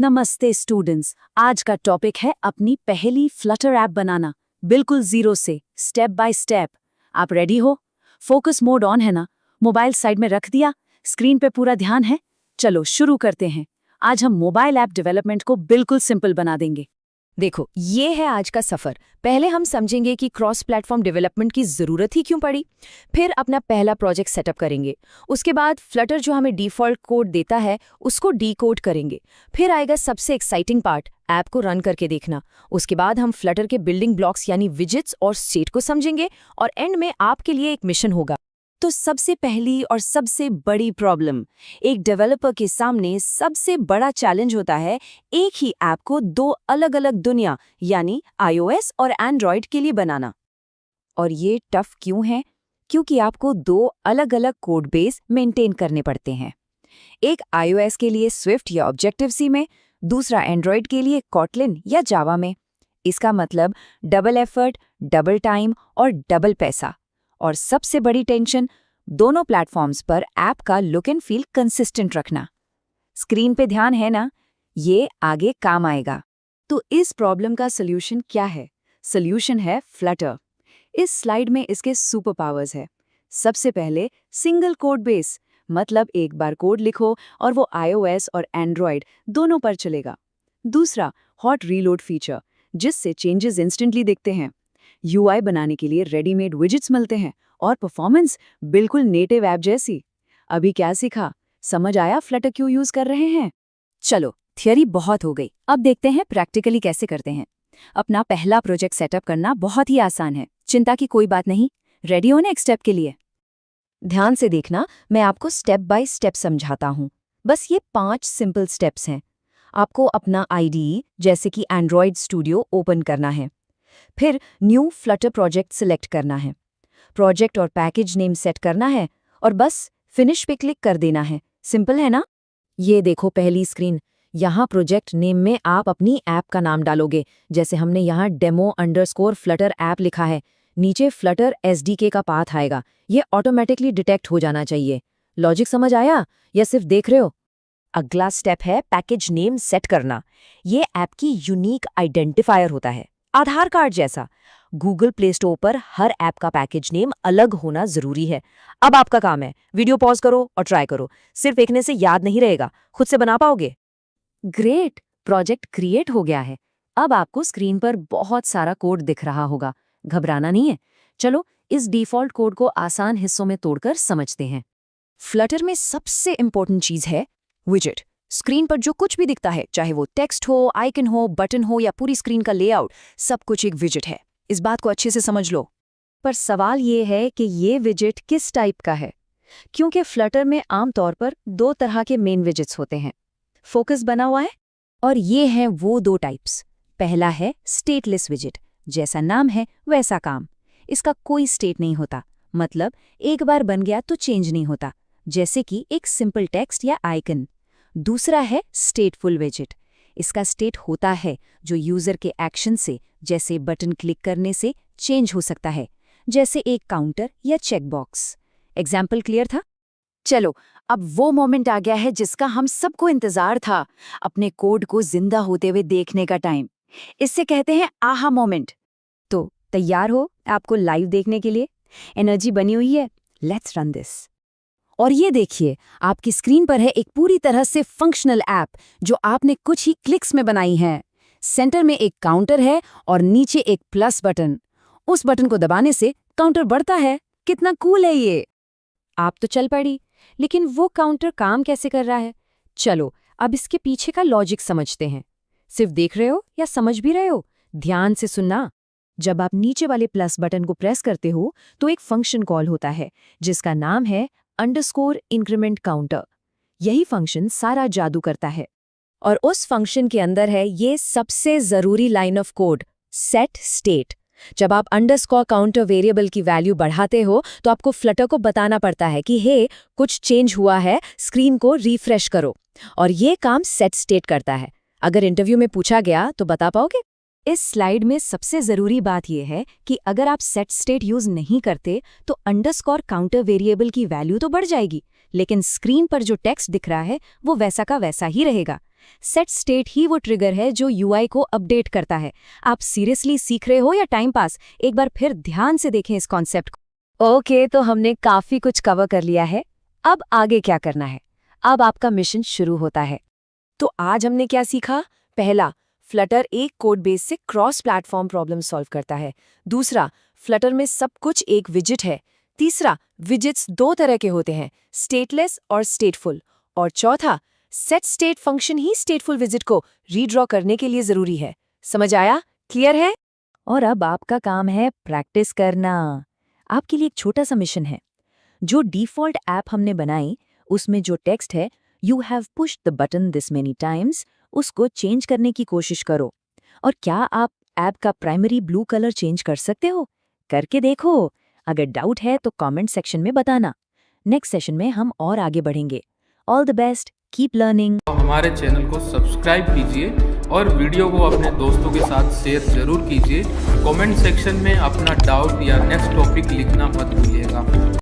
नमस्ते स्टूडेंट्स। आज का टॉपिक है अपनी पहली फ्लटर ऐप बनाना, बिल्कुल जीरो से, स्टेप बाय स्टेप। आप रेडी हो? फोकस मोड ऑन है ना? मोबाइल साइड में रख दिया? स्क्रीन पे पूरा ध्यान है? चलो शुरू करते हैं। आज हम मोबाइल ऐप डेवलपमेंट को बिल्कुल सिंपल बना देंगे। देखो, ये है आज का सफर। पहले हम समझेंगे कि क्रॉस प्लेटफॉर्म डेवलपमेंट की जरूरत ही क्यों पड़ी। फिर अपना पहला प्रोजेक्ट सेटअप करेंगे। उसके बाद फ्लटर जो हमें डिफॉल्ट कोड देता है उसको डीकोड करेंगे। फिर आएगा सबसे एक्साइटिंग पार्ट, ऐप को रन करके देखना। उसके बाद हम फ्लटर के बिल्डिंग ब्लॉक्स यानी विजेट्स और स्टेट को समझेंगे और एंड में आपके लिए एक मिशन होगा। तो सबसे पहली और सबसे बड़ी प्रॉब्लम, एक डेवलपर के सामने सबसे बड़ा चैलेंज होता है एक ही ऐप को दो अलग अलग दुनिया यानी iOS और एंड्रॉयड के लिए बनाना। और ये टफ क्यों है? क्योंकि आपको दो अलग अलग कोड बेस मेंटेन करने पड़ते हैं। एक iOS के लिए स्विफ्ट या ऑब्जेक्टिव सी में, दूसरा एंड्रॉयड के लिए कॉटलिन या जावा में। इसका मतलब डबल एफर्ट, डबल टाइम और डबल पैसा। और सबसे बड़ी टेंशन, दोनों प्लेटफॉर्म्स पर ऐप का लुक एंड फील कंसिस्टेंट रखना। स्क्रीन पे ध्यान है ना? ये आगे काम आएगा। तो इस प्रॉब्लम का सल्यूशन क्या है? सल्यूशन है फ्लटर। इस स्लाइड में इसके सुपर पावर्स है। सबसे पहले सिंगल कोड बेस, मतलब एक बार कोड लिखो और वो iOS और एंड्रॉयड दोनों पर चलेगा। दूसरा, हॉट रीलोड फीचर, जिससे चेंजेस इंस्टेंटली दिखते हैं। UI बनाने के लिए रेडीमेड विजेट्स मिलते हैं और परफॉर्मेंस बिल्कुल नेटिव ऐप जैसी। अभी क्या सीखा? समझ आया फ्लटर क्यों यूज कर रहे हैं? चलो, थियरी बहुत हो गई। अब देखते हैं प्रैक्टिकली कैसे करते हैं। अपना पहला प्रोजेक्ट सेटअप करना बहुत ही आसान है। चिंता की कोई बात नहीं। रेडी हो नेक्स्ट स्टेप के लिए? ध्यान से देखना, मैं आपको स्टेप बाय स्टेप समझाता हूँ। बस ये 5 सिंपल स्टेप्स हैं। आपको अपना IDE जैसे कि एंड्रॉयड स्टूडियो ओपन करना है। फिर न्यू फ्लटर प्रोजेक्ट सिलेक्ट करना है। प्रोजेक्ट और पैकेज नेम सेट करना है और बस फिनिश पे क्लिक कर देना है। सिंपल है ना? ये देखो पहली स्क्रीन। यहाँ प्रोजेक्ट नेम में आप अपनी ऐप का नाम डालोगे, जैसे हमने यहाँ demo_flutter ऐप लिखा है। नीचे फ्लटर SDK का पाथ आएगा। ये ऑटोमेटिकली डिटेक्ट हो जाना चाहिए। लॉजिक समझ आया या सिर्फ देख रहे हो? अगला स्टेप है पैकेज नेम सेट करना। ये ऐप की यूनिक आइडेंटिफायर होता है, आधार कार्ड जैसा। गूगल प्ले स्टोर पर हर ऐप का पैकेज नेम अलग होना जरूरी है। अब आपका काम है, वीडियो पॉज करो और ट्राई करो। सिर्फ देखने से याद नहीं रहेगा, खुद से बना पाओगे। ग्रेट, प्रोजेक्ट क्रिएट हो गया है। अब आपको स्क्रीन पर बहुत सारा कोड दिख रहा होगा। घबराना नहीं है। चलो इस डिफॉल्ट कोड को आसान हिस्सों में तोड़कर समझते हैं। फ्लटर में सबसे इंपॉर्टेंट चीज है विजेट। स्क्रीन पर जो कुछ भी दिखता है, चाहे वो टेक्स्ट हो, आइकन हो, बटन हो या पूरी स्क्रीन का लेआउट, सब कुछ एक विजेट है। इस बात को अच्छे से समझ लो। पर सवाल ये है कि ये विजेट किस टाइप का है? क्योंकि फ्लटर में आमतौर पर दो तरह के मेन विजेट्स होते हैं। फोकस बना हुआ है और ये हैं वो दो टाइप्स। पहला है स्टेटलेस विजेट, जैसा नाम है वैसा काम। इसका कोई स्टेट नहीं होता, मतलब एक बार बन गया तो चेंज नहीं होता, जैसे कि एक सिंपल टेक्स्ट या आइकन। दूसरा है स्टेटफुल विजेट। इसका स्टेट होता है जो यूजर के एक्शन से, जैसे बटन क्लिक करने से चेंज हो सकता है, जैसे एक काउंटर या चेकबॉक्स। एग्जाम्पल क्लियर था? चलो, अब वो मोमेंट आ गया है जिसका हम सबको इंतजार था, अपने कोड को जिंदा होते हुए देखने का टाइम। इससे कहते हैं आहा मोमेंट। तो तैयार हो आपको लाइव देखने के लिए? एनर्जी बनी हुई है? Let's run this. और ये देखिए, आपकी स्क्रीन पर है एक पूरी तरह से फंक्शनल ऐप जो आपने कुछ ही क्लिक्स में बनाई है। सेंटर में एक काउंटर है और नीचे एक प्लस बटन। उस बटन को दबाने से काउंटर बढ़ता है। कितना कूल है ये! आप तो चल पड़ी, लेकिन वो काउंटर काम कैसे कर रहा है? चलो अब इसके पीछे का लॉजिक समझते हैं। सिर्फ देख रहे हो या समझ भी रहे हो? ध्यान से सुनना। जब आप नीचे वाले प्लस बटन को प्रेस करते हो तो एक फंक्शन कॉल होता है जिसका नाम है _increment counter। यही फंक्शन सारा जादू करता है। और उस फंक्शन के अंदर है ये सबसे जरूरी line of code, set state. जब आप _counter वेरिएबल की वैल्यू बढ़ाते हो तो आपको फ्लटर को बताना पड़ता है कि हे, कुछ चेंज हुआ है, स्क्रीन को रिफ्रेश करो। और ये काम सेट स्टेट करता है। अगर इंटरव्यू में पूछा गया तो बता पाओगे? इस स्लाइड में सबसे जरूरी बात यह है कि अगर आप सेट स्टेट यूज नहीं करते तो _counter वेरिएबल की वैल्यू तो बढ़ जाएगी, लेकिन स्क्रीन पर जो टेक्स्ट दिख रहा है वो वैसा का वैसा ही रहेगा। सेट स्टेट ही वो ट्रिगर है जो यूआई को अपडेट करता है। आप सीरियसली सीख रहे हो या टाइम पास? एक बार फिर ध्यान से देखें इस कॉन्सेप्ट को। ओके, तो हमने काफी कुछ कवर कर लिया है। अब आगे क्या करना है? अब आपका मिशन शुरू होता है। तो आज हमने क्या सीखा? पहला, फ्लटर एक कोड बेस से क्रॉस प्लेटफॉर्म प्रॉब्लम सॉल्व करता है। दूसरा, फ्लटर में सब कुछ एक विजिट है। तीसरा, विजिट्स दो तरह के होते हैं, स्टेटलेस और स्टेटफुल। और चौथा, सेट स्टेट फंक्शन ही स्टेटफुल विजिट को रीड्रॉ करने के लिए जरूरी है। समझ आया? क्लियर है? और अब आपका काम है प्रैक्टिस करना। आपके लिए एक छोटा सा मिशन है। जो डिफ़ॉल्ट ऐप हमने बनाई, उसमें जो टेक्स्ट है you have pushed the button this many times, उसको चेंज करने की कोशिश करो। और क्या आप ऐप का प्राइमरी ब्लू कलर चेंज कर सकते हो? करके देखो। अगर डाउट है तो कमेंट सेक्शन में बताना। नेक्स्ट सेशन में हम और आगे बढ़ेंगे। All the best, keep learning. हमारे चैनल को सब्सक्राइब कीजिए और वीडियो को अपने दोस्तों के साथ शेयर जरूर कीजिए। कमेंट सेक्शन में अपना डाउट या नेक्स्ट टॉपिक लिखना मत भूलिएगा।